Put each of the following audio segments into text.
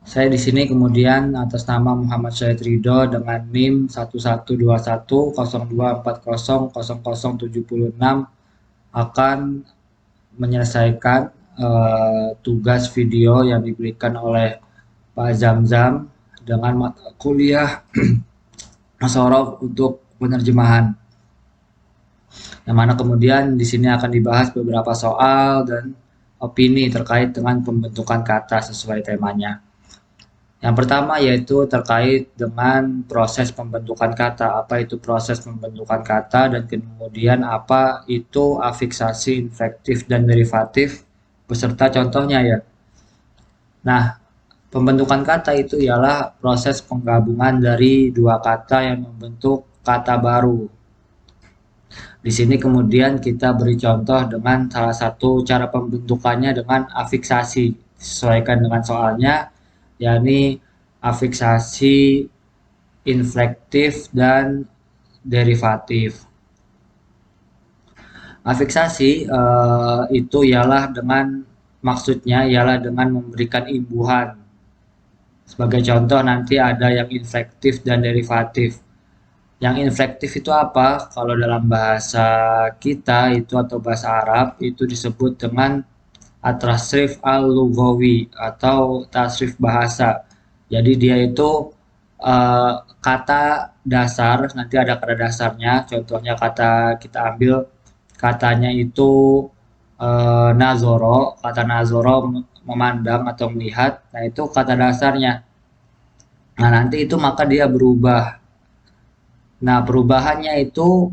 Saya di sini kemudian atas nama Muhammad Syahid Ridho dengan NIM 1121.02400076 akan menyelesaikan tugas video yang diberikan oleh Pak Zamzam dengan mata kuliah Nasorof untuk penerjemahan. Yang mana kemudian di sini akan dibahas beberapa soal dan opini terkait dengan pembentukan kata sesuai temanya. Yang pertama yaitu terkait dengan proses pembentukan kata. Apa itu proses pembentukan kata dan kemudian apa itu afiksasi, inflektif, dan derivatif beserta contohnya ya. Nah, pembentukan kata itu ialah proses penggabungan dari dua kata yang membentuk kata baru. Di sini kemudian kita beri contoh dengan salah satu cara pembentukannya dengan afiksasi, disesuaikan dengan soalnya, yakni afiksasi, inflektif, dan derivatif. Afiksasi itu ialah maksudnya ialah dengan memberikan imbuhan. Sebagai contoh nanti ada yang inflektif dan derivatif. Yang inflektif itu apa? Kalau dalam bahasa kita itu atau bahasa Arab itu disebut dengan at-tasrif al-lughawi atau tasrif bahasa. Jadi dia itu eh, kata dasar, nanti ada kata dasarnya. Contohnya kata kita ambil katanya itu nazoro, kata nazoro memandang atau melihat. Nah, itu kata dasarnya. Nah, nanti itu maka dia berubah. Nah, perubahannya itu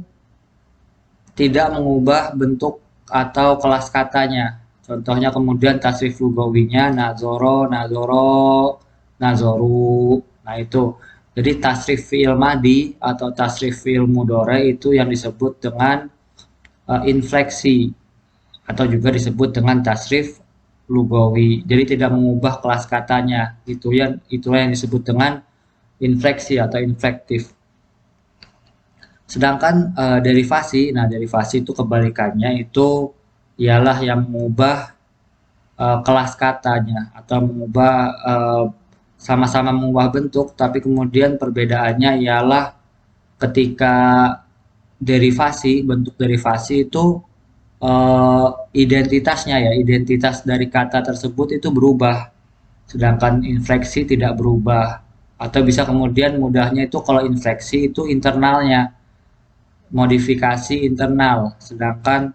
tidak mengubah bentuk atau kelas katanya. Contohnya kemudian tasrif lugawinya nazoro, nazoro, nazoru. Nah itu. Jadi tasrif fi'il madi atau tasrif fi'il mudore itu yang disebut dengan infleksi atau juga disebut dengan tasrif lugawi. Jadi tidak mengubah kelas katanya. Itulah yang disebut dengan infleksi atau inflektif. Sedangkan derivasi, nah derivasi itu kebalikannya itu ialah yang mengubah kelas katanya atau mengubah sama-sama mengubah bentuk, tapi kemudian perbedaannya ialah ketika derivasi, bentuk derivasi itu identitasnya ya, identitas dari kata tersebut itu berubah, sedangkan infleksi tidak berubah. Atau bisa kemudian mudahnya itu kalau infleksi itu internalnya, modifikasi internal, sedangkan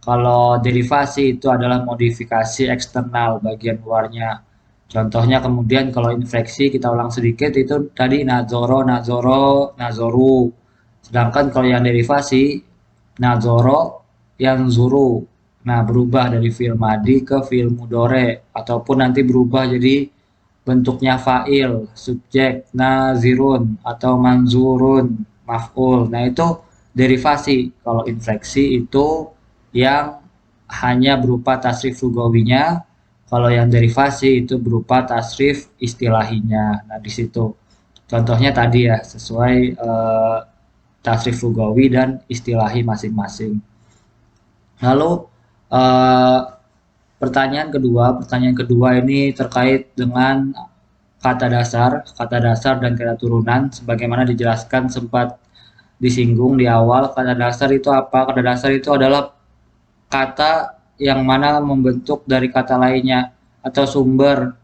kalau derivasi itu adalah modifikasi eksternal bagian luarnya. Contohnya kemudian kalau infleksi kita ulang sedikit itu tadi nazoro, nazoro, nazoru. Sedangkan kalau yang derivasi nazoro, yang zuru. Nah, berubah dari fi'il madi ke fi'il mudore ataupun nanti berubah jadi bentuknya fa'il, subjek, nazirun atau manzurun, maf'ul. Nah, itu derivasi. Kalau infleksi itu yang hanya berupa tasrif lugawinya, kalau yang derivasi itu berupa tasrif istilahinya. Nah, di situ contohnya tadi ya, sesuai tasrif lugawi dan istilahi masing-masing. Lalu eh, pertanyaan kedua ini terkait dengan kata dasar dan kata turunan, sebagaimana dijelaskan sempat disinggung di awal. Kata dasar itu apa? Kata dasar itu adalah kata yang mana membentuk dari kata lainnya atau sumber,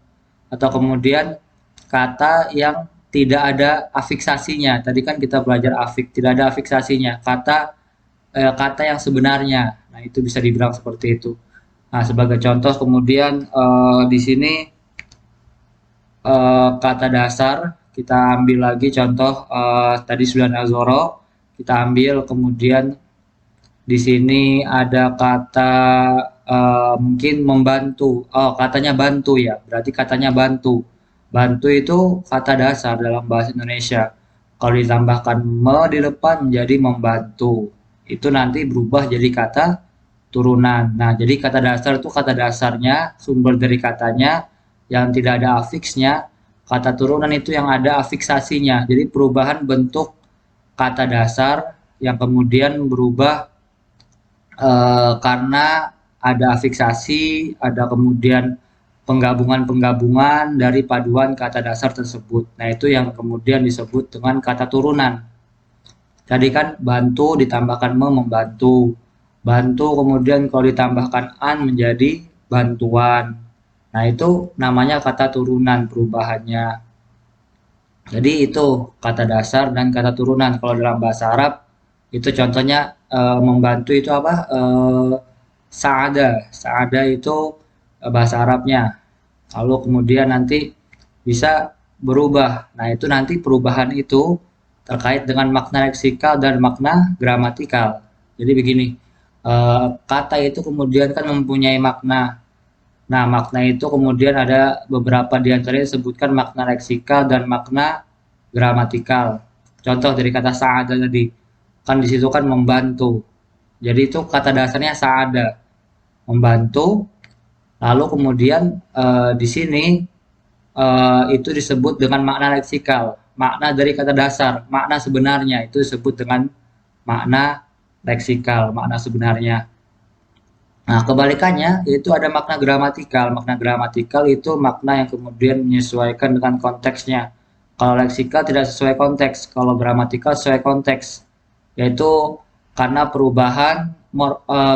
atau kemudian kata yang tidak ada afiksasinya. Tadi kan kita belajar tidak ada afiksasinya. Kata yang sebenarnya. Nah, itu bisa dibilang seperti itu. Nah, sebagai contoh kemudian di sini kata dasar kita ambil lagi contoh tadi sudah nazoro, kita ambil kemudian di sini ada kata mungkin membantu. Oh, katanya bantu ya. Berarti katanya bantu. Bantu itu kata dasar dalam bahasa Indonesia. Kalau ditambahkan me di depan menjadi membantu. Itu nanti berubah jadi kata turunan. Nah, jadi kata dasar itu kata dasarnya, sumber dari katanya yang tidak ada afiksnya. Kata turunan itu yang ada afiksasinya. Jadi perubahan bentuk kata dasar yang kemudian berubah karena ada afiksasi, ada kemudian penggabungan-penggabungan dari paduan kata dasar tersebut. Nah, itu yang kemudian disebut dengan kata turunan. Tadi kan bantu ditambahkan membantu. Bantu kemudian kalau ditambahkan an menjadi bantuan. Nah, itu namanya kata turunan perubahannya. Jadi itu kata dasar dan kata turunan. Kalau dalam bahasa Arab itu contohnya membantu itu apa? Saada. Saada itu bahasa Arabnya. Lalu kemudian nanti bisa berubah. Nah, itu nanti perubahan itu terkait dengan makna leksikal dan makna gramatikal. Jadi begini, kata itu kemudian kan mempunyai makna. Nah, makna itu kemudian ada beberapa di antaranya disebutkan makna leksikal dan makna gramatikal. Contoh dari kata sa'ada tadi, kan di situ kan membantu. Jadi itu kata dasarnya sa'ada, membantu. Lalu kemudian di sini itu disebut dengan makna leksikal, makna dari kata dasar, makna sebenarnya itu disebut dengan makna leksikal, makna sebenarnya. Nah, kebalikannya yaitu ada makna gramatikal. Makna gramatikal itu makna yang kemudian menyesuaikan dengan konteksnya. Kalau leksikal tidak sesuai konteks, kalau gramatikal sesuai konteks, yaitu karena perubahan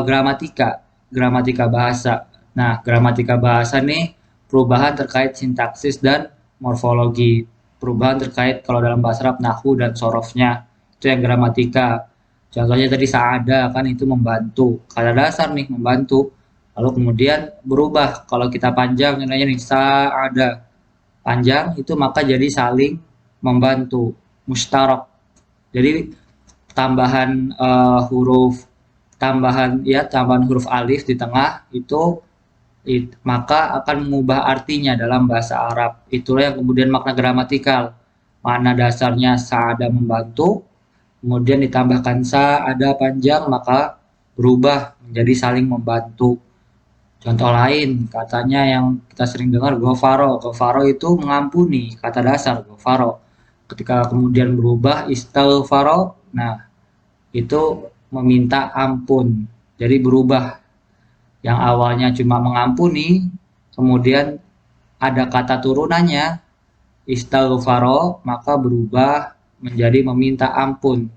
gramatika, gramatika bahasa. Nah, gramatika bahasa nih perubahan terkait sintaksis dan morfologi. Perubahan terkait kalau dalam bahasa Arab nahwu dan sorofnya, itu yang gramatika. Contohnya tadi saada kan itu membantu. Kata dasar nih membantu. Lalu kemudian berubah. Kalau kita panjang nilainya nih saada panjang itu maka jadi saling membantu. Mustarok. Jadi tambahan huruf tambahan huruf alif di tengah itu maka akan mengubah artinya dalam bahasa Arab. Itulah yang kemudian makna gramatikal. Makna dasarnya saada membantu, kemudian ditambahkan sa ada panjang maka berubah menjadi saling membantu. Contoh lain katanya yang kita sering dengar gofaro. Gofaro itu mengampuni, kata dasar gofaro. Ketika kemudian berubah istighfaro, nah itu meminta ampun. Jadi berubah yang awalnya cuma mengampuni, kemudian ada kata turunannya istighfaro maka berubah menjadi meminta ampun.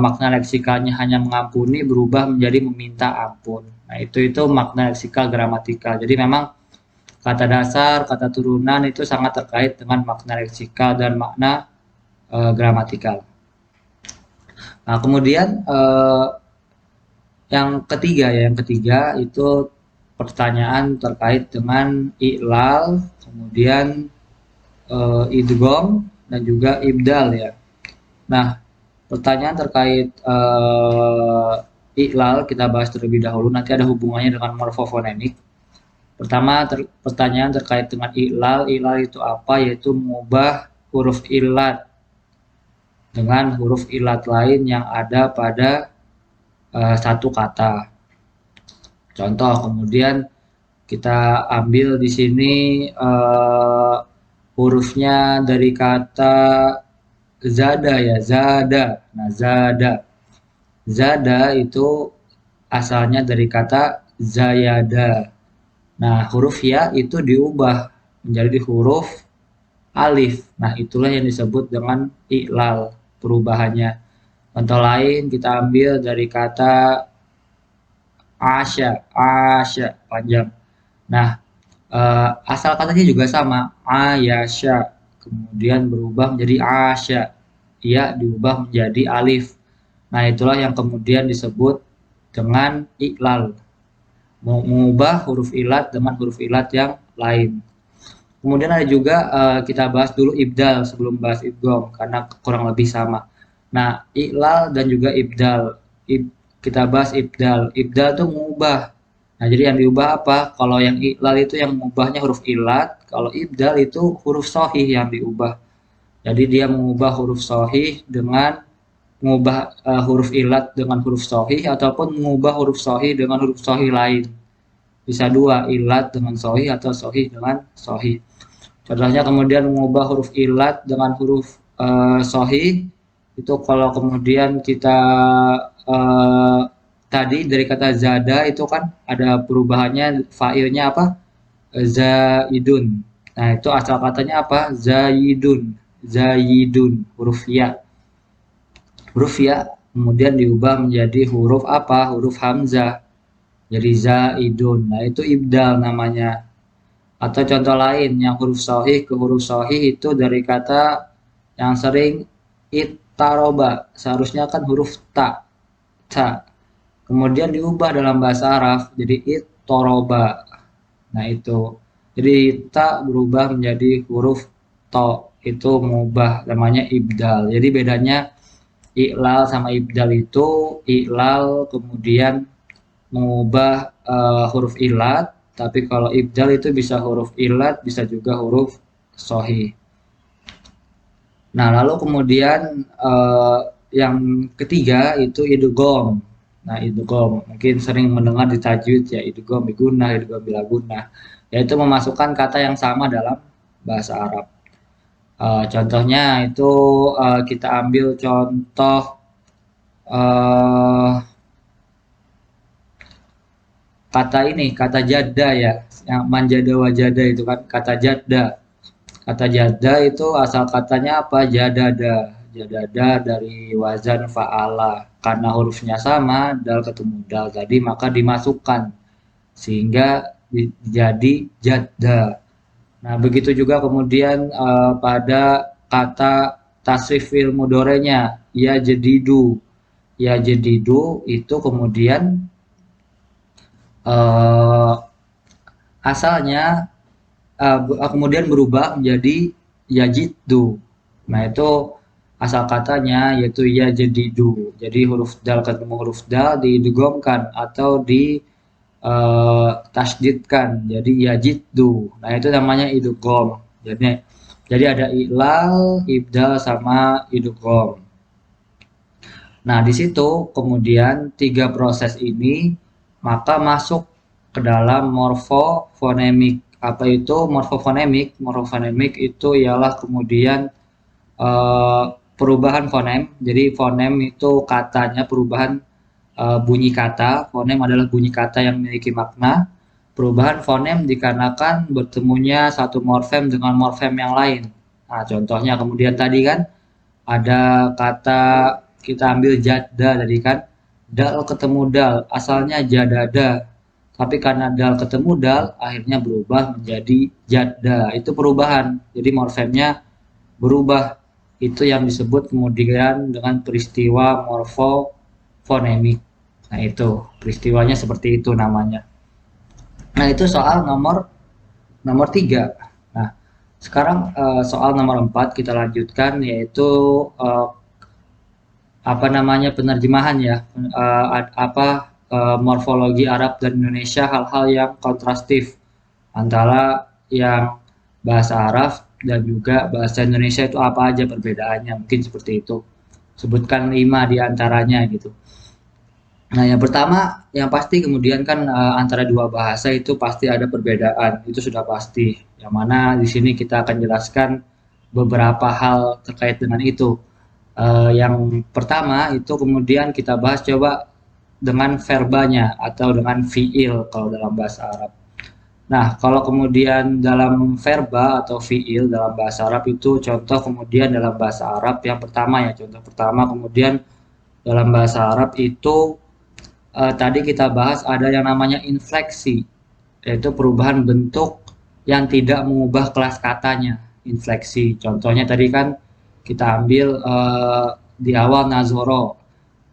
Makna leksikalnya hanya mengampuni berubah menjadi meminta ampun. Nah, itu makna leksikal gramatikal. Jadi memang kata dasar, kata turunan itu sangat terkait dengan makna leksikal dan makna gramatikal. Nah, kemudian yang ketiga itu pertanyaan terkait dengan i'lal, kemudian idgham dan juga ibdal ya. Nah, pertanyaan terkait i'lal kita bahas terlebih dahulu, nanti ada hubungannya dengan morfofonemik. Pertama, pertanyaan terkait dengan i'lal. I'lal itu apa? Yaitu mengubah huruf ilat dengan huruf ilat lain yang ada pada satu kata. Contoh, kemudian kita ambil di sini hurufnya dari kata zada ya, zada. Nah, zada itu asalnya dari kata zayada. Nah, huruf ya itu diubah menjadi huruf alif. Nah, itulah yang disebut dengan i'lal perubahannya. Contoh lain kita ambil dari kata asya panjang. Nah, asal katanya juga sama, ayasya. Kemudian berubah menjadi asya. Ia diubah menjadi alif. Nah, itulah yang kemudian disebut dengan i'lal. Mengubah huruf ilat dengan huruf ilat yang lain. Kemudian ada juga kita bahas dulu ibdal sebelum bahas idgham karena kurang lebih sama. Nah, i'lal dan juga ibdal. Kita bahas ibdal. Ibdal itu mengubah. Nah, jadi yang diubah apa? Kalau yang i'lal itu yang mengubahnya huruf ilat, kalau ibdal itu huruf sahih yang diubah. Jadi dia mengubah huruf sahih dengan mengubah huruf ilat dengan huruf sahih ataupun mengubah huruf sahih dengan huruf sahih lain. Bisa dua, ilat dengan sahih atau sahih dengan sahih. Contohnya kemudian mengubah huruf ilat dengan huruf sahih itu kalau kemudian kita tadi dari kata zada itu kan ada perubahannya fa'ilnya apa? zaidun. Nah, itu asal katanya apa? Zaidun. Zaidun, huruf ya. Huruf ya kemudian diubah menjadi huruf apa? Huruf hamzah. Jadi zaidun. Nah, itu ibdal namanya. Atau contoh lain yang huruf sahih ke huruf sahih itu dari kata yang sering itaroba. Seharusnya kan huruf ta. Ta. Kemudian diubah dalam bahasa Arab jadi itoroba. Nah, itu. Jadi ta berubah menjadi huruf to. Itu mubah namanya ibdal. Jadi bedanya iklal sama ibdal itu iklal kemudian mengubah huruf ilat, tapi kalau ibdal itu bisa huruf ilat, bisa juga huruf sohi. Nah, lalu kemudian yang ketiga itu idgham. Nah, idgham mungkin sering mendengar di tajwid ya, idgham biguna, idgham bilaguna, yaitu memasukkan kata yang sama dalam bahasa Arab. Contohnya itu kita ambil contoh uh, kata ini, kata jada ya, yang manjada wajada itu kan kata jada. Kata jada itu asal katanya apa? Jadada. Jadada dari wazan fa'ala. Karena hurufnya sama, dal ketemu dal tadi, maka dimasukkan. Sehingga jadi jadda. Nah, begitu juga kemudian pada kata tasrif fil mudorenya, ya jadidu. Ya jadidu itu kemudian eh, asalnya kemudian berubah menjadi yajiddu. Nah, itu asal katanya yaitu yajdidu. Jadi huruf dal ketemu huruf dal diidghamkan atau di tasdidkan. Jadi yajiddu. Nah, itu namanya idgham. Jadi ada iklal, ibdal sama idgham. Nah, di situ kemudian tiga proses ini maka masuk ke dalam morfofonemik. Apa itu morfofonemik? Morfofonemik itu ialah kemudian eh, perubahan fonem. Jadi fonem itu katanya perubahan bunyi kata. Fonem adalah bunyi kata yang memiliki makna. Perubahan fonem dikarenakan bertemunya satu morfem dengan morfem yang lain. Nah, contohnya kemudian tadi kan ada kata kita ambil jada tadi kan, dal ketemu dal asalnya jadada, tapi karena dal ketemu dal akhirnya berubah menjadi jadda. Itu perubahan, jadi morfemnya berubah. Itu yang disebut kemudian dengan peristiwa morfofonemik. Nah, itu peristiwanya seperti itu namanya. Nah, itu soal nomor nomor tiga. Nah, sekarang soal nomor 4 kita lanjutkan, yaitu eh, apa namanya penerjemahan ya, morfologi Arab dan Indonesia, hal-hal yang kontrastif antara yang bahasa Arab dan juga bahasa Indonesia itu apa aja perbedaannya, mungkin seperti itu. Sebutkan 5 di antaranya gitu. Nah, yang pertama, yang pasti kemudian kan antara dua bahasa itu pasti ada perbedaan, itu sudah pasti. Yang mana di sini kita akan jelaskan beberapa hal terkait dengan itu. Yang pertama itu kemudian kita bahas coba dengan verbanya atau dengan fiil kalau dalam bahasa Arab. Nah, kalau kemudian dalam verba atau fiil dalam bahasa Arab itu contoh kemudian dalam bahasa Arab yang pertama ya, contoh pertama kemudian dalam bahasa Arab itu tadi kita bahas ada yang namanya infleksi, yaitu perubahan bentuk yang tidak mengubah kelas katanya. Infleksi, contohnya tadi kan kita ambil di awal nazoro,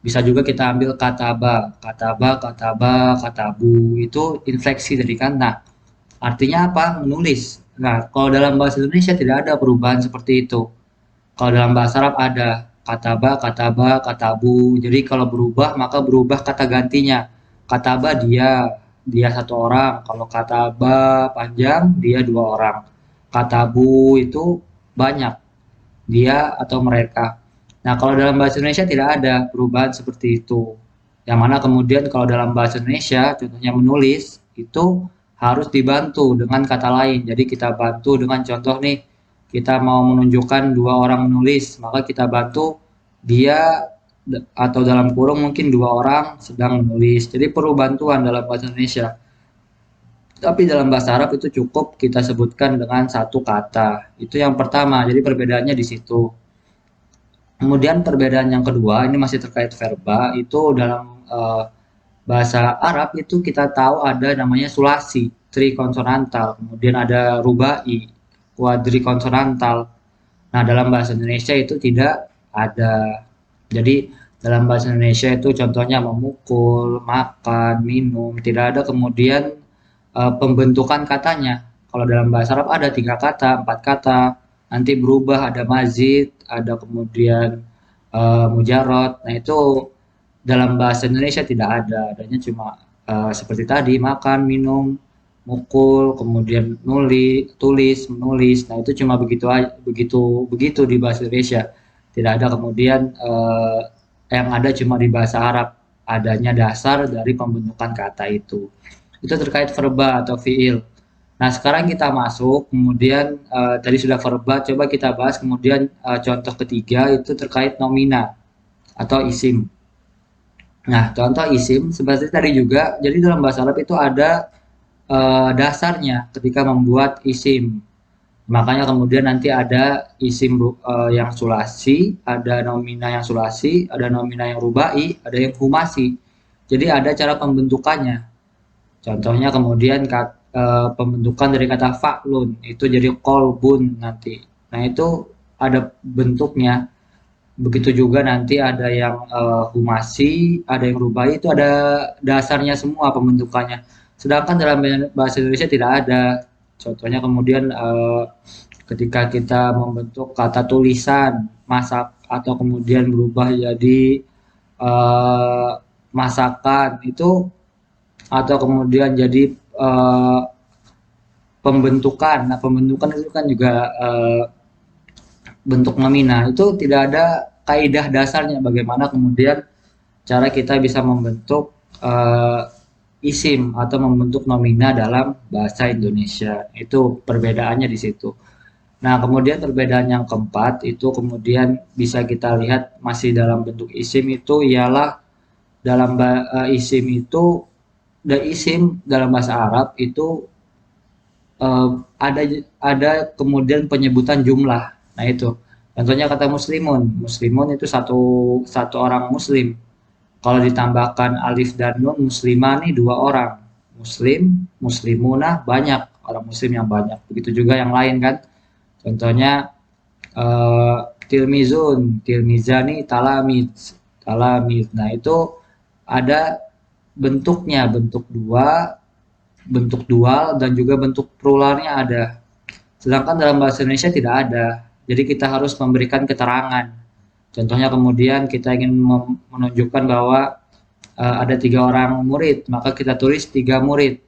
bisa juga kita ambil kataba, kataba, kataba, katabu, itu infleksi tadi kan. Nah, artinya apa? Menulis. Nah, kalau dalam bahasa Indonesia tidak ada perubahan seperti itu. Kalau dalam bahasa Arab ada kataba, kataba, katabu. Jadi kalau berubah maka berubah kata gantinya. Kataba dia, dia satu orang. Kalau kataba panjang, dia dua orang. Katabu itu banyak, dia atau mereka. Nah, kalau dalam bahasa Indonesia tidak ada perubahan seperti itu. Yang mana kemudian kalau dalam bahasa Indonesia, contohnya menulis, itu harus dibantu dengan kata lain. Jadi kita bantu dengan contoh nih, kita mau menunjukkan dua orang menulis, maka kita bantu dia atau dalam kurung mungkin dua orang sedang menulis. Jadi perlu bantuan dalam bahasa Indonesia. Tapi dalam bahasa Arab itu cukup kita sebutkan dengan satu kata. Itu yang pertama. Jadi perbedaannya di situ. Kemudian perbedaan yang kedua, ini masih terkait verba, itu dalam bahasa Arab itu kita tahu ada namanya sulasi, trikonsonantal, kemudian ada rubai, kuadrikonsonantal. Nah, dalam bahasa Indonesia itu tidak ada. Jadi, dalam bahasa Indonesia itu contohnya memukul, makan, minum, tidak ada kemudian pembentukan katanya. Kalau dalam bahasa Arab ada 3 kata, 4 kata, nanti berubah ada mazid, ada kemudian mujarot. Nah, itu dalam bahasa Indonesia tidak ada, adanya cuma seperti tadi makan, minum, mukul, kemudian tulis, menulis. Nah, itu cuma begitu begitu begitu di bahasa Indonesia. Tidak ada kemudian yang ada cuma di bahasa Arab adanya dasar dari pembentukan kata itu. Itu terkait verba atau fiil. Nah, sekarang kita masuk kemudian tadi sudah verba, coba kita bahas kemudian contoh ketiga itu terkait nomina atau isim. Nah, contoh isim seperti tadi juga, jadi dalam bahasa Arab itu ada dasarnya ketika membuat isim. Makanya kemudian nanti ada isim yang sulasi, ada nomina yang sulasi, ada nomina yang rubai, ada yang humasi. Jadi ada cara pembentukannya. Contohnya kemudian pembentukan dari kata fa'lun itu jadi kolbun nanti. Nah, itu ada bentuknya. Begitu juga nanti ada yang humasi, ada yang rubai, itu ada dasarnya semua pembentukannya. Sedangkan dalam bahasa Indonesia tidak ada. Contohnya kemudian ketika kita membentuk kata tulisan, masak, atau kemudian berubah jadi eh, masakan, itu atau kemudian jadi eh, pembentukan. Nah, pembentukan itu kan juga bentuk nomina. Itu tidak ada kaidah dasarnya bagaimana kemudian cara kita bisa membentuk isim atau membentuk nomina dalam bahasa Indonesia. Itu perbedaannya di situ. Nah, kemudian perbedaan yang keempat itu kemudian bisa kita lihat masih dalam bentuk isim itu ialah dalam isim itu isim dalam bahasa Arab itu eh, ada ada kemudian penyebutan jumlah. Nah, itu. Contohnya kata muslimun. Muslimun itu satu satu orang muslim. Kalau ditambahkan alif dan nun muslimah nih 2 orang. Muslim, muslimunah banyak orang muslim yang banyak. Begitu juga yang lain kan. Contohnya eh, tilmizun, tilmizani, talamid, talamid. Nah, itu ada bentuknya, bentuk dua, bentuk dual dan juga bentuk pluralnya ada. Sedangkan dalam bahasa Indonesia tidak ada. Jadi kita harus memberikan keterangan. Contohnya kemudian kita ingin menunjukkan bahwa ada 3 orang murid, maka kita tulis 3 murid.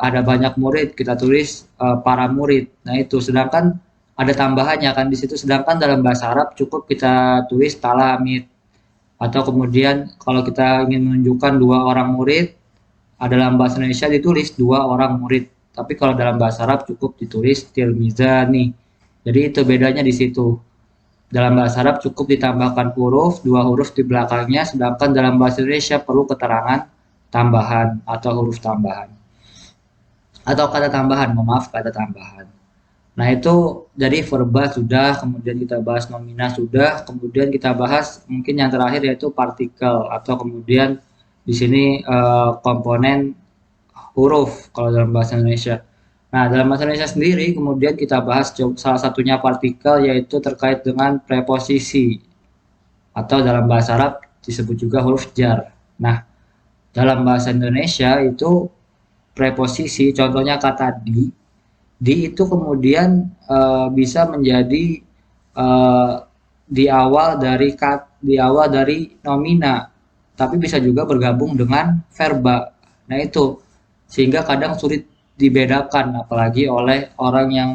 Ada banyak murid, kita tulis para murid. Nah, itu. Sedangkan ada tambahannya kan di situ. Sedangkan dalam bahasa Arab cukup kita tulis talamid. Atau kemudian kalau kita ingin menunjukkan 2 orang murid, dalam bahasa Indonesia ditulis 2 orang murid. Tapi kalau dalam bahasa Arab cukup ditulis tilmizani. Jadi itu bedanya di situ. Dalam bahasa Arab cukup ditambahkan huruf, 2 huruf di belakangnya, sedangkan dalam bahasa Indonesia perlu keterangan tambahan atau huruf tambahan. Atau kata tambahan, maaf, kata tambahan. Nah, itu jadi verba sudah, kemudian kita bahas nomina sudah, kemudian kita bahas mungkin yang terakhir yaitu partikel atau kemudian di sini komponen huruf kalau dalam bahasa Indonesia. Nah, dalam bahasa Indonesia sendiri kemudian kita bahas salah satunya partikel yaitu terkait dengan preposisi atau dalam bahasa Arab disebut juga huruf jar. Nah, dalam bahasa Indonesia itu preposisi contohnya kata di itu kemudian bisa menjadi eh, di awal dari nomina, tapi bisa juga bergabung dengan verba. Nah, itu sehingga kadang sulit dibedakan apalagi oleh orang yang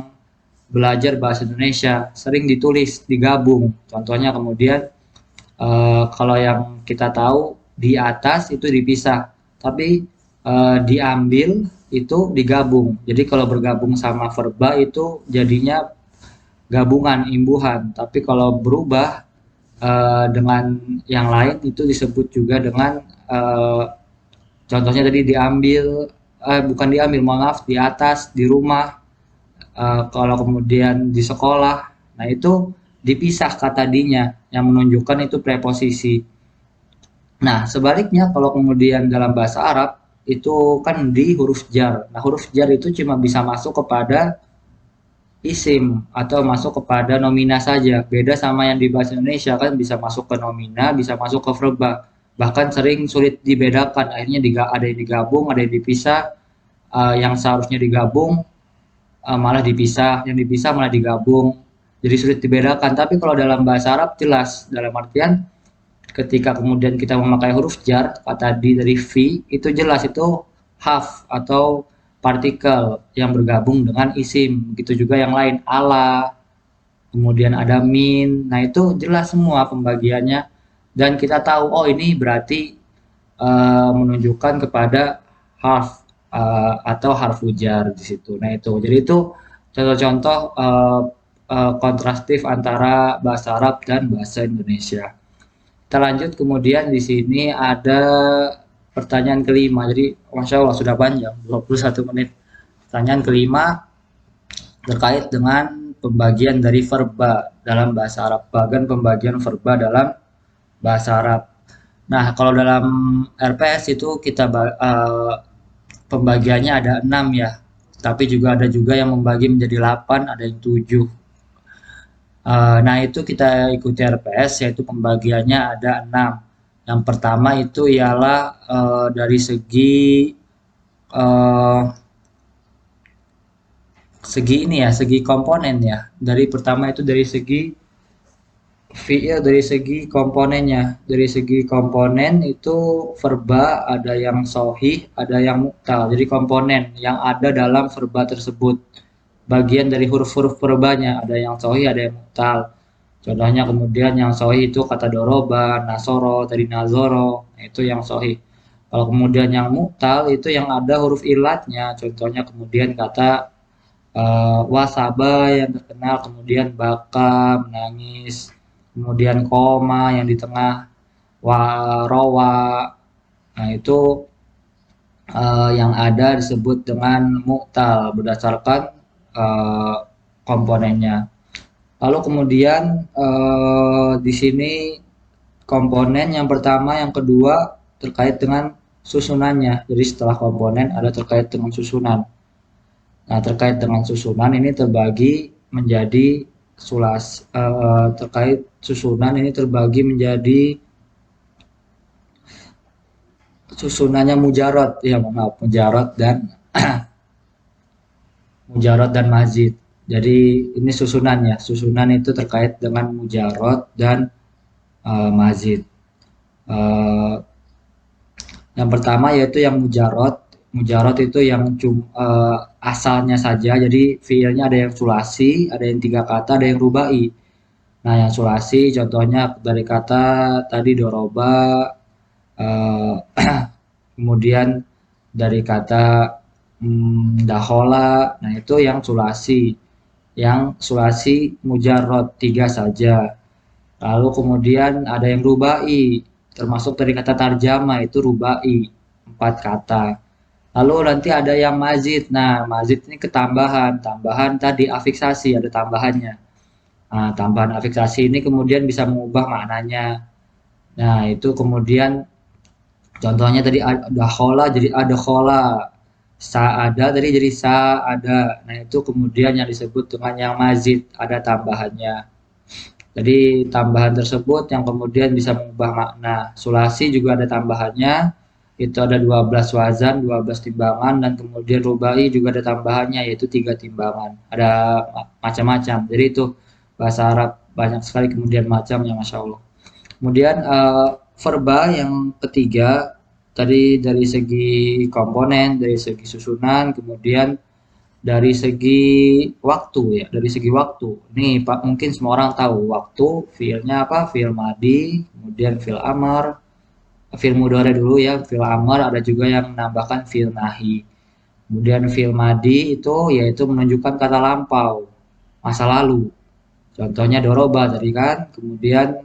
belajar bahasa Indonesia, sering ditulis digabung. Contohnya kemudian kalau yang kita tahu di atas itu dipisah, tapi diambil itu digabung. Jadi kalau bergabung sama verba itu jadinya gabungan, imbuhan. Tapi kalau berubah dengan yang lain itu disebut juga dengan contohnya tadi diambil, bukan diambil, mohon maaf, di atas, di rumah, kalau kemudian di sekolah. Nah, itu dipisah kata dinya yang menunjukkan itu preposisi. Nah, sebaliknya kalau kemudian dalam bahasa Arab itu kan di huruf jar. Nah, huruf jar itu cuma bisa masuk kepada isim atau masuk kepada nomina saja. Beda sama yang di bahasa Indonesia kan bisa masuk ke nomina, bisa masuk ke verba. Bahkan sering sulit dibedakan. Akhirnya ada yang digabung, ada yang dipisah. Yang seharusnya digabung malah dipisah, yang dipisah malah digabung. Jadi sulit dibedakan. Tapi kalau dalam bahasa Arab jelas, dalam artian ketika kemudian kita memakai huruf jar, kata di dari fi, itu jelas itu haf atau partikel yang bergabung dengan isim. Begitu juga yang lain, ala, kemudian ada min. Nah, itu jelas semua pembagiannya. Dan kita tahu, oh ini berarti menunjukkan kepada harf atau harf jar di situ. Nah, itu. Jadi itu contoh-contoh kontrastif antara bahasa Arab dan bahasa Indonesia. Kita lanjut, kemudian di sini ada pertanyaan kelima. Jadi Masya Allah sudah panjang, 21 menit. Pertanyaan kelima terkait dengan pembagian dari verba dalam bahasa Arab. Bagian pembagian verba dalam bahasa Arab. Nah, kalau dalam RPS itu kita pembagiannya ada 6 ya. Tapi juga ada juga yang membagi menjadi 8, ada yang 7. Nah, itu kita ikuti RPS, yaitu pembagiannya ada 6. Yang pertama itu ialah dari segi ini ya, segi komponen ya. Dari pertama itu dari segi fiil, dari segi komponennya. Dari segi komponen itu verba ada yang sahih, ada yang mu'tal. Jadi komponen yang ada dalam verba tersebut. Bagian dari huruf-huruf verbanya ada yang sahih, ada yang mu'tal. Contohnya kemudian yang sahih itu kata doroba, nasoro, dari nazoro, nah, itu yang sahih. Kalau kemudian yang mu'tal itu yang ada huruf ilatnya, contohnya kemudian kata wasaba yang terkenal, kemudian baka, menangis, kemudian koma yang di tengah, warowa, nah itu yang ada disebut dengan mu'tal berdasarkan komponennya. Lalu kemudian di sini komponen yang pertama, yang kedua terkait dengan susunannya. Jadi setelah komponen ada terkait dengan susunan. Nah, terkait dengan susunan ini terbagi menjadi terkait susunan ini terbagi menjadi susunannya mujarot, ya maaf, mujarot dan mujarot dan mazid. Jadi ini susunannya. Susunan itu terkait dengan mujarot dan mazid. Yang pertama yaitu yang mujarot. Mujarot itu yang asalnya saja. Jadi fiilnya ada yang sulasi, ada yang 3 kata, ada yang rubai. Nah, yang sulasi contohnya dari kata tadi doroba, kemudian dari kata dahola. Nah, itu yang sulasi. Yang sulasi mujarot 3 saja. Lalu kemudian ada yang rubai, termasuk dari kata tarjama itu rubai, 4 kata. Lalu nanti ada yang mazid. Nah, mazid ini ketambahan, tambahan tadi afiksasi, ada tambahannya. Nah, tambahan afiksasi ini kemudian bisa mengubah maknanya. Nah, itu kemudian contohnya tadi adakhola jadi adakhola, saada tadi jadi saada. Nah, itu kemudian yang disebut dengan yang mazid, ada tambahannya. Jadi tambahan tersebut yang kemudian bisa mengubah makna. Sulasi juga ada tambahannya, itu ada 12 wazan, 12 timbangan, dan kemudian rubai juga ada tambahannya, yaitu 3 timbangan. Ada macam-macam. Jadi itu bahasa Arab banyak sekali kemudian macamnya, Masya Allah. Kemudian verba yang ketiga, tadi dari segi komponen, dari segi susunan, kemudian dari segi waktu ya, dari segi waktu. Nih Pak, mungkin semua orang tahu waktu fiilnya apa? Fiil madi, kemudian fiil amar, fiil mudhari dulu ya, fiil amar, ada juga yang menambahkan fiil nahi. Kemudian fiil madi itu yaitu menunjukkan kata lampau, masa lalu. Contohnya doroba tadi kan, kemudian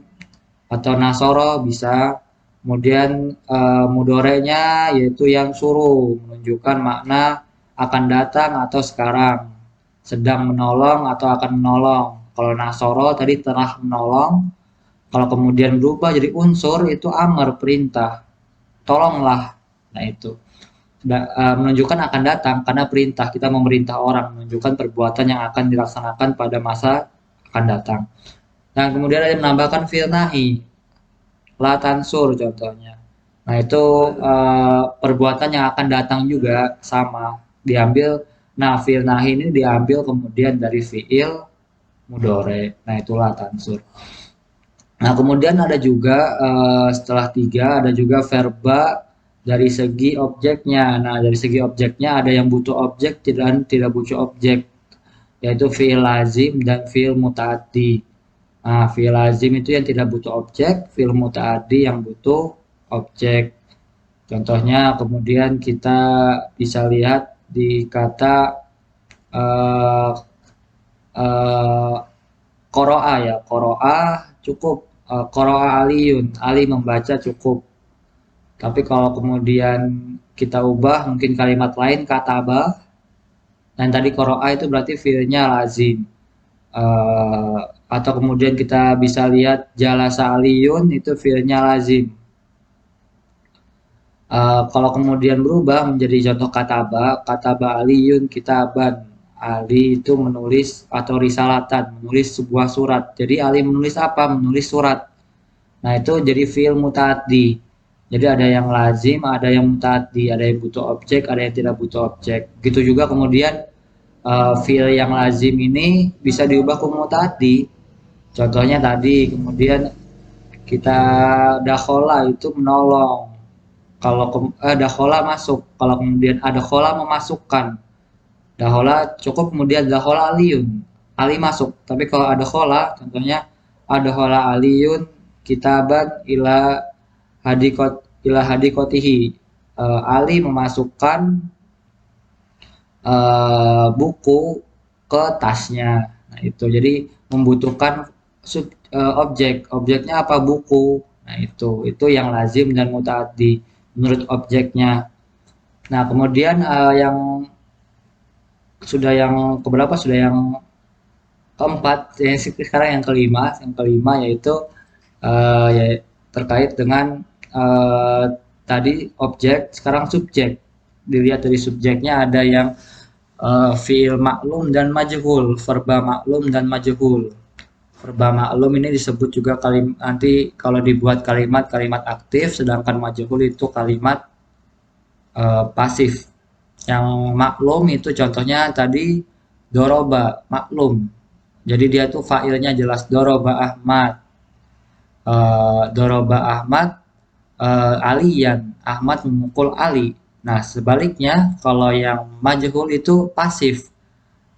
atau nasoro bisa Kemudian mudorenya yaitu yang suruh, menunjukkan makna akan datang atau sekarang, sedang menolong atau akan menolong. Kalau nasoro tadi telah menolong, kalau kemudian berubah jadi unsur itu amar, perintah, tolonglah. Nah itu menunjukkan akan datang karena perintah, kita memerintah orang, menunjukkan perbuatan yang akan dilaksanakan pada masa akan datang. Dan kemudian ada menambahkan fil nahi, la tansur contohnya. Nah itu perbuatan yang akan datang juga sama diambil. Nah fil nahi ini diambil kemudian dari fiil mudore. Nah itulah tansur. Nah, kemudian ada juga setelah tiga ada juga verba dari segi objeknya. Nah, dari segi objeknya ada yang butuh objek dan tidak butuh objek, yaitu fiil lazim dan fiil mutaaddi. Nah, fiil lazim itu yang tidak butuh objek, fiil mutaaddi yang butuh objek. Contohnya kemudian kita bisa lihat di kata eh, eh, koroa ya, koroa cukup, koroa aliyun, Ali membaca cukup. Tapi kalau kemudian kita ubah mungkin kalimat lain kataba, dan tadi koroa itu berarti fiilnya lazim. Eh, atau kemudian kita bisa lihat jalasa aliyun itu fiilnya lazim. Kalau kemudian berubah menjadi contoh kataba, kataba aliyun kitaban. Ali itu menulis atau risalatan, menulis sebuah surat. Jadi Ali menulis apa? Menulis surat. Nah, itu jadi fiil mutaaddi. Jadi ada yang lazim, ada yang mutaaddi, ada yang butuh objek, ada yang tidak butuh objek. Gitu juga kemudian fiil yang lazim ini bisa diubah ke mutaaddi. Contohnya tadi, kemudian kita dakhola itu menolong. Kalau dakhola masuk, kalau kemudian adakhola memasukkan. Dakhola cukup kemudian dakhola aliyun. Ali masuk. Tapi kalau adakhola, contohnya adakhola aliyun kitaban ila hadikotihi. Ali memasukkan buku ke tasnya. Nah, itu jadi membutuhkan objeknya apa? Buku. Nah, itu yang lazim dan mutaaddi menurut objeknya. Nah, kemudian yang sudah yang keberapa? Sudah yang keempat, yang sekarang yang kelima yaitu ya terkait dengan tadi objek, sekarang subjek. Dilihat dari subjeknya ada yang fiil maklum dan majhul, verba maklum dan majhul. Verba maklum ini disebut juga kalimat, nanti kalau dibuat kalimat aktif, sedangkan majhul itu kalimat pasif. Yang maklum itu contohnya tadi doroba maklum. Jadi dia tuh failnya jelas doroba Ahmad. Doroba Ahmad Aliyan. Ahmad memukul Ali. Nah, sebaliknya kalau yang majhul itu pasif.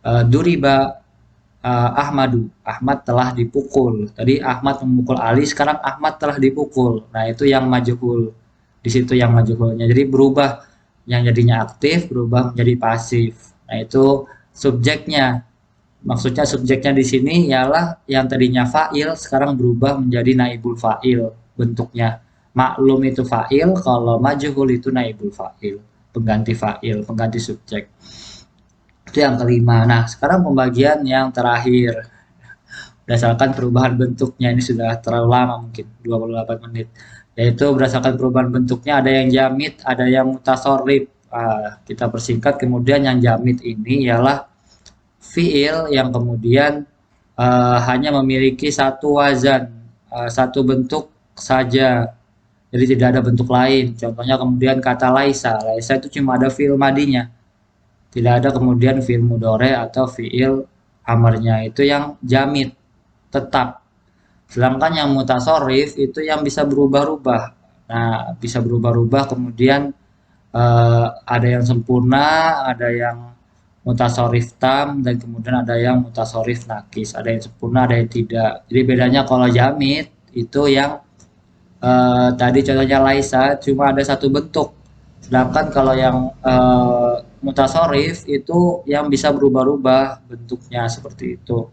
Duriba Ahmadu. Ahmad telah dipukul. Tadi Ahmad memukul Ali, sekarang Ahmad telah dipukul. Nah, itu yang majhul. Di situ yang majhulnya. Jadi berubah, yang jadinya aktif berubah menjadi pasif. Nah, itu subjeknya. Maksudnya subjeknya di sini ialah yang tadinya fa'il sekarang berubah menjadi naibul fa'il bentuknya. Maklum itu fa'il, kalau majhul itu naibul fa'il, pengganti fa'il, pengganti subjek. Itu yang kelima. Nah, sekarang pembagian yang terakhir. Berdasarkan perubahan bentuknya, ini sudah terlalu lama mungkin 28 menit. Yaitu berdasarkan perubahan bentuknya ada yang jamid, ada yang mutasorrif. Kita persingkat, kemudian yang jamid ini ialah fiil yang kemudian hanya memiliki satu wazan, satu bentuk saja. Jadi tidak ada bentuk lain. Contohnya kemudian kata laisa. Laisa itu cuma ada fiil madinya. Tidak ada kemudian fiil mudore atau fiil amarnya. Itu yang jamid, tetap. Sedangkan yang mutasorif itu yang bisa berubah-ubah. Nah, bisa berubah-ubah kemudian ada yang sempurna, ada yang mutasorif tam, dan kemudian ada yang mutasorif nakis. Ada yang sempurna, ada yang tidak. Jadi bedanya kalau jamid itu yang tadi contohnya laisa cuma ada satu bentuk. Sedangkan kalau yang mutasorif itu yang bisa berubah-ubah bentuknya seperti itu.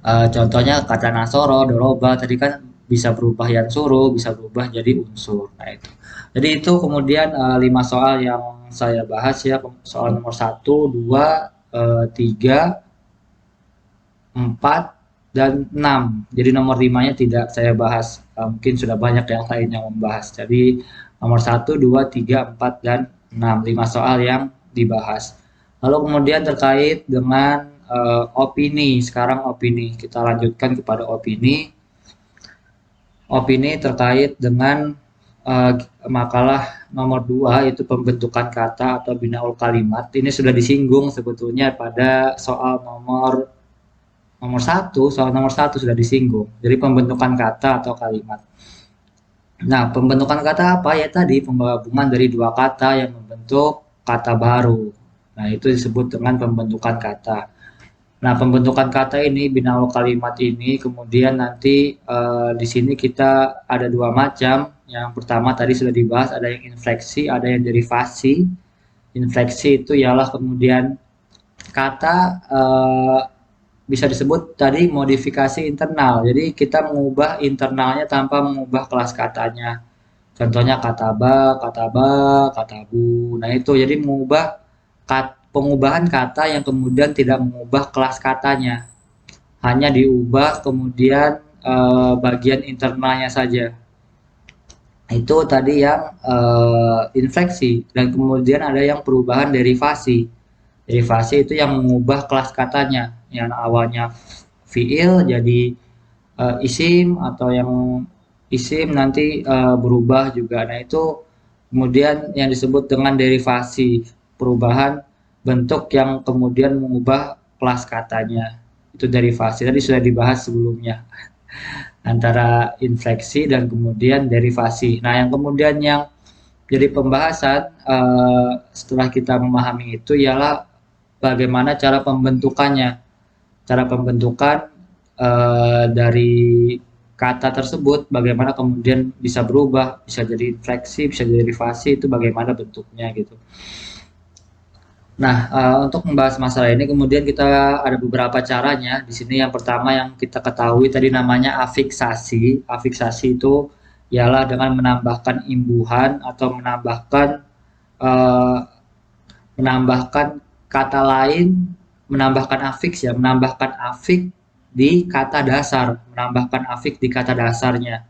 Contohnya kata nasoro, doroba tadi kan bisa berubah yang suruh, bisa berubah jadi unsur. Nah itu. Jadi itu kemudian 5 soal yang saya bahas ya, soal nomor 1, 2, 3, 4, dan 6. Jadi nomor 5-nya tidak saya bahas. Mungkin sudah banyak yang lain yang membahas. Jadi nomor 1, 2, 3, 4, dan 6. 5 soal yang dibahas. Lalu kemudian terkait dengan opini. Sekarang opini. Kita lanjutkan kepada opini. Opini terkait dengan uh, makalah nomor 2 itu pembentukan kata atau binaul kalimat. Ini sudah disinggung sebetulnya pada soal nomor satu sudah disinggung. Jadi pembentukan kata atau kalimat. Nah, pembentukan kata apa ya tadi? Penggabungan dari dua kata yang membentuk kata baru. Nah, itu disebut dengan pembentukan kata. Nah, pembentukan kata ini, binaul kalimat ini, kemudian nanti di sini kita ada dua macam. Yang pertama tadi sudah dibahas, ada yang infleksi, ada yang derivasi. Infleksi itu ialah kemudian kata bisa disebut tadi modifikasi internal. Jadi kita mengubah internalnya tanpa mengubah kelas katanya. Contohnya kata ba, kata ba, kata bu. Nah itu jadi mengubah pengubahan kata yang kemudian tidak mengubah kelas katanya. Hanya diubah kemudian bagian internalnya saja. Itu tadi yang infleksi. Dan kemudian ada yang perubahan derivasi. Derivasi itu yang mengubah kelas katanya, yang awalnya fiil jadi isim, atau yang isim nanti berubah juga. Nah itu kemudian yang disebut dengan derivasi, perubahan bentuk yang kemudian mengubah kelas katanya. Itu derivasi. Tadi sudah dibahas sebelumnya antara infleksi dan kemudian derivasi. Nah yang kemudian yang jadi pembahasan setelah kita memahami itu ialah bagaimana cara pembentukannya. Cara pembentukan dari kata tersebut, bagaimana kemudian bisa berubah, bisa jadi infleksi, bisa jadi derivasi, itu bagaimana bentuknya gitu. Nah, untuk membahas masalah ini kemudian kita ada beberapa caranya. Di sini yang pertama yang kita ketahui tadi namanya afiksasi. Afiksasi itu ialah dengan menambahkan imbuhan atau eh, menambahkan kata lain, menambahkan afiks ya, menambahkan afik di kata dasar, menambahkan afik di kata dasarnya.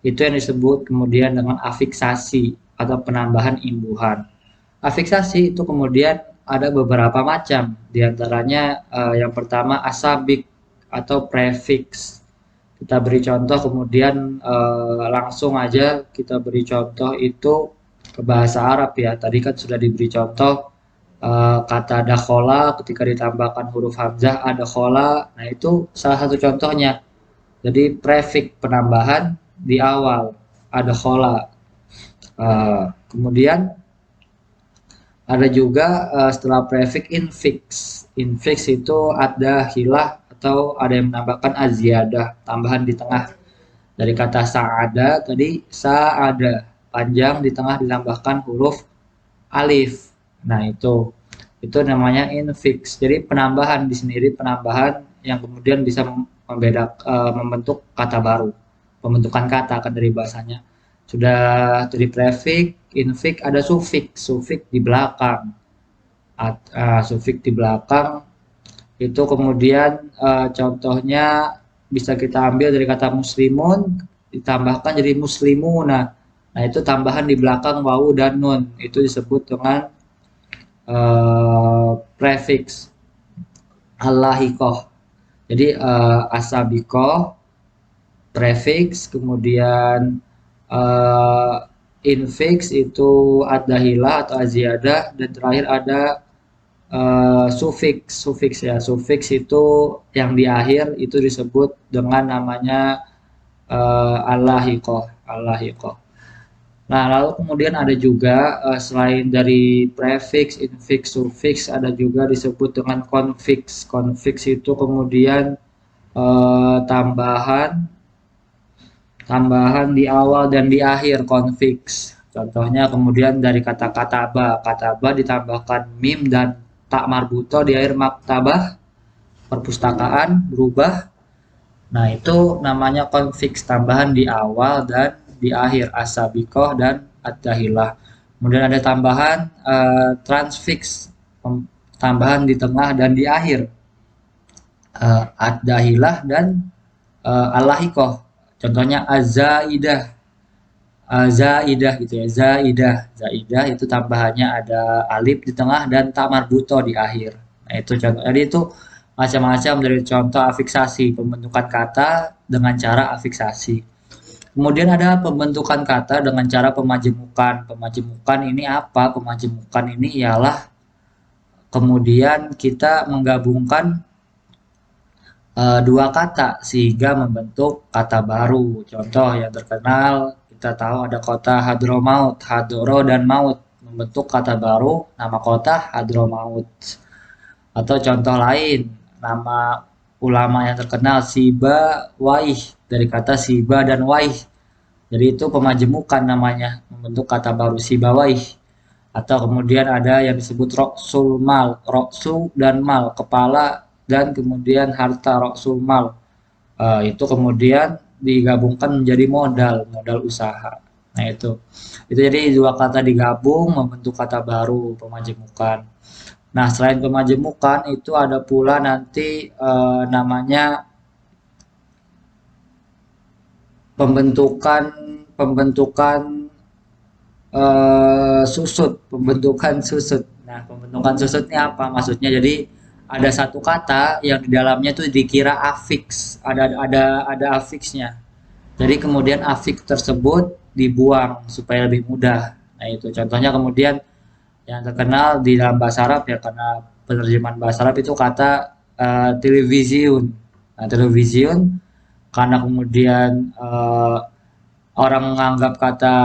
Itu yang disebut kemudian dengan afiksasi atau penambahan imbuhan. Afiksasi itu kemudian ada beberapa macam, diantaranya yang pertama asabik atau prefix. Kita beri contoh kemudian langsung aja kita beri contoh itu ke bahasa Arab ya. Tadi kan sudah diberi contoh kata dakhola ketika ditambahkan huruf hamzah ada khola. Nah itu salah satu contohnya. Jadi prefix penambahan di awal ada khola. Kemudian ada juga setelah prefix infix. Infix itu ada hilah atau ada yang menambahkan aziyadah, tambahan di tengah. Dari kata sa'ada tadi sa'ada, panjang di tengah ditambahkan huruf alif. Nah, itu namanya infix. Jadi penambahan di sendiri penambahan yang kemudian bisa membentuk kata baru. Pembentukan kata kan dari bahasanya. Sudah dari prefix, infix, ada sufiks, sufiks di belakang. Sufiks di belakang itu kemudian contohnya bisa kita ambil dari kata muslimun ditambahkan jadi muslimuna. Nah, itu tambahan di belakang wawu dan nun. Itu disebut dengan prefix al-lahiqah. Jadi asabikoh, prefix, kemudian infix itu ada hilah atau aziyadah, dan terakhir ada sufiks ya. Sufiks itu yang di akhir itu disebut dengan namanya al-lahiqah. Nah, lalu kemudian ada juga selain dari prefix, infix, sufiks, ada juga disebut dengan konfiks. Konfiks itu kemudian tambahan di awal dan di akhir konfiks. Contohnya kemudian dari kata kataba ditambahkan mim dan tak marbuto di akhir maktabah, perpustakaan berubah Nah, itu namanya konfiks tambahan di awal dan di akhir, as-sabiqah dan ad-dahilah. Kemudian ada tambahan transfiks, tambahan di tengah dan di akhir, ad-dahilah dan al-lahiqah. Contohnya az-zaidah, zaidah gitu ya, zaidah itu tambahannya ada alif di tengah dan ta marbuto di akhir. Nah, itu contoh. Jadi itu macam-macam dari contoh afiksasi, pembentukan kata dengan cara afiksasi. Kemudian ada pembentukan kata dengan cara pemajemukan. Pemajemukan ini apa? Pemajemukan ini ialah kemudian kita menggabungkan dua kata sehingga membentuk kata baru. Contoh yang terkenal kita tahu ada kota Hadromaut, Hadro dan Maut membentuk kata baru nama kota Hadromaut. Atau contoh lain, nama ulama yang terkenal Siba Waih dari kata Siba dan Waih. Jadi itu pemajemukan namanya, membentuk kata baru Sibawaih. Atau kemudian ada yang disebut Roksul Mal, Roksu dan Mal, kepala dan kemudian harta Roksul Mal. Itu kemudian digabungkan menjadi modal, modal usaha. Nah itu jadi dua kata digabung membentuk kata baru pemajemukan. Nah selain pemajemukan itu ada pula nanti namanya pembentukan pembentukan susut, pembentukan susut. Nah, pembentukan susut ini apa? Maksudnya jadi ada satu kata yang di dalamnya itu dikira afiks, ada afiksnya. Jadi kemudian afiks tersebut dibuang supaya lebih mudah. Nah, itu contohnya kemudian yang terkenal di dalam bahasa Arab ya karena penerjemahan bahasa Arab itu kata televisiun. Nah, televisiun karena kemudian orang menganggap kata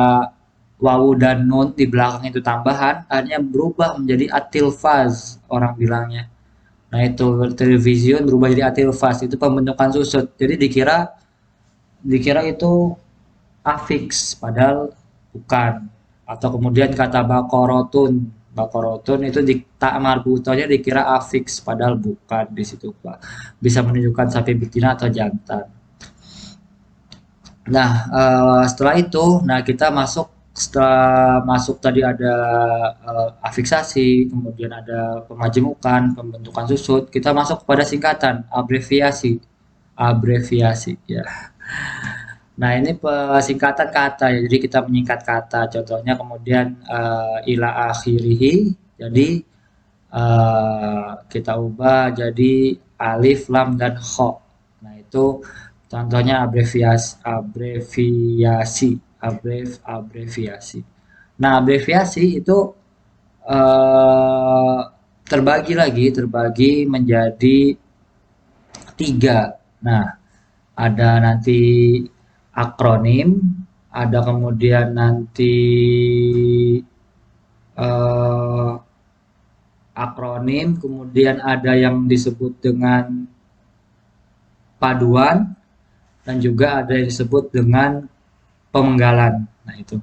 wawu dan nun di belakang itu tambahan, akhirnya berubah menjadi atilfaz orang bilangnya. Nah itu television berubah jadi atilfaz itu pembentukan susut. Jadi dikira dikira itu afiks padahal bukan. Atau kemudian kata bakorotun, bakorotun itu di tak marbutonya dikira afiks padahal bukan di situ Pak. Bisa menunjukkan sapi betina atau jantan. Nah, setelah itu, nah kita masuk setelah masuk tadi ada afiksasi, kemudian ada pemajemukan, pembentukan susut, kita masuk kepada singkatan, abreviasi. Abreviasi, ya. Nah, ini singkatan kata ya. Jadi kita menyingkat kata. Contohnya kemudian ila akhirihi. Jadi kita ubah jadi alif, lam, dan kho. Nah, itu contohnya abreviasi. Nah, abreviasi itu eh, terbagi menjadi tiga. Nah, ada nanti akronim, ada kemudian nanti eh, akronim, kemudian ada yang disebut dengan paduan, dan juga ada yang disebut dengan pemenggalan. Nah, itu.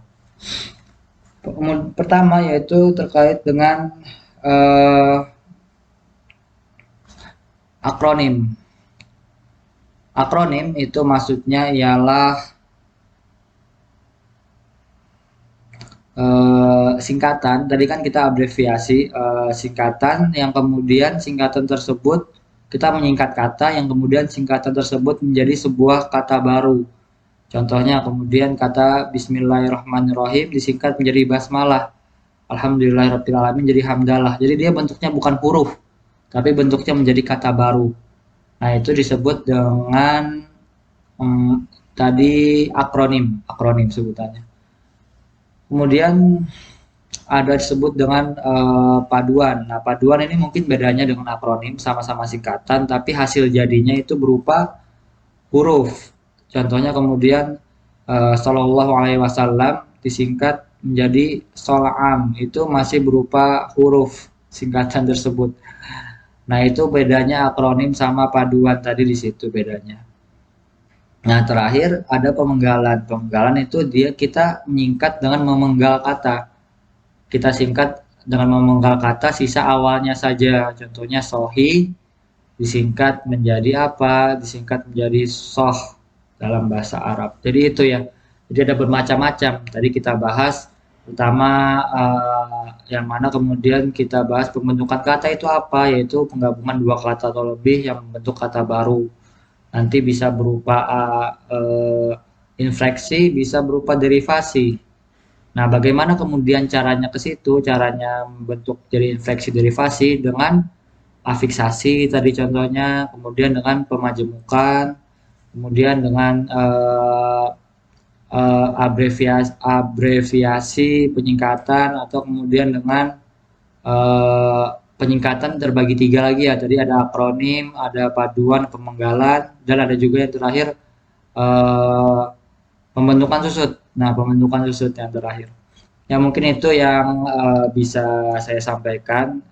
Pertama yaitu terkait dengan eh, akronim. Akronim itu maksudnya ialah singkatan. Tadi kan kita abreviasi singkatan yang kemudian singkatan tersebut kita menyingkat kata yang kemudian singkatan tersebut menjadi sebuah kata baru. Contohnya kemudian kata Bismillahirrahmanirrahim disingkat menjadi basmalah. Alhamdulillahirrahmanirrahim jadi hamdalah. Jadi dia bentuknya bukan huruf, tapi bentuknya menjadi kata baru. Nah itu disebut dengan hmm, tadi akronim sebutannya. Kemudian ada disebut dengan paduan. Nah paduan ini mungkin bedanya dengan akronim, sama-sama singkatan, tapi hasil jadinya itu berupa huruf. Contohnya kemudian Shallallahu Alaihi Wasallam disingkat menjadi Shola'am, itu masih berupa huruf singkatan tersebut. Nah itu bedanya akronim sama paduan tadi di situ bedanya. Nah terakhir ada pemenggalan. Pemenggalan itu dia kita menyingkat dengan memenggal kata. Kita singkat dengan memenggal kata sisa awalnya saja. Contohnya sohi, disingkat menjadi apa? Disingkat menjadi soh dalam bahasa Arab. Jadi itu ya. Jadi ada bermacam-macam. Tadi kita bahas pertama yang mana kemudian kita bahas pembentukan kata itu apa? Yaitu penggabungan dua kata atau lebih yang membentuk kata baru. Nanti bisa berupa infleksi, bisa berupa derivasi. Nah, bagaimana kemudian caranya ke situ? Caranya membentuk jadi infleksi derivasi dengan afiksasi tadi contohnya, kemudian dengan pemajemukan, kemudian dengan abreviasi penyingkatan atau kemudian dengan eh, penyingkatan terbagi tiga lagi ya. Tadi ada akronim, ada paduan, pemenggalan, dan ada juga yang terakhir eh, pembentukan susut. Nah, pembentukan susut yang terakhir. Ya mungkin itu yang bisa saya sampaikan.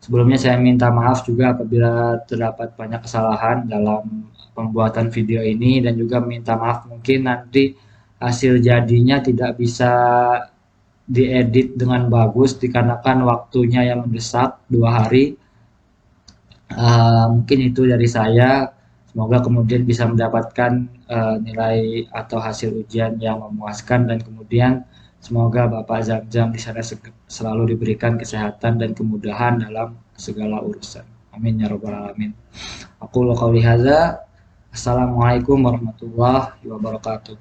Sebelumnya saya minta maaf juga apabila terdapat banyak kesalahan dalam pembuatan video ini dan juga minta maaf mungkin nanti hasil jadinya tidak bisa diedit dengan bagus dikarenakan waktunya yang mendesak 2 hari. Mungkin itu dari saya. Semoga kemudian bisa mendapatkan nilai atau hasil ujian yang memuaskan dan kemudian semoga Bapak Zamzam di sana selalu diberikan kesehatan dan kemudahan dalam segala urusan. Amin ya robbal alamin. Aku qauli hadza. Assalamualaikum warahmatullahi wabarakatuh.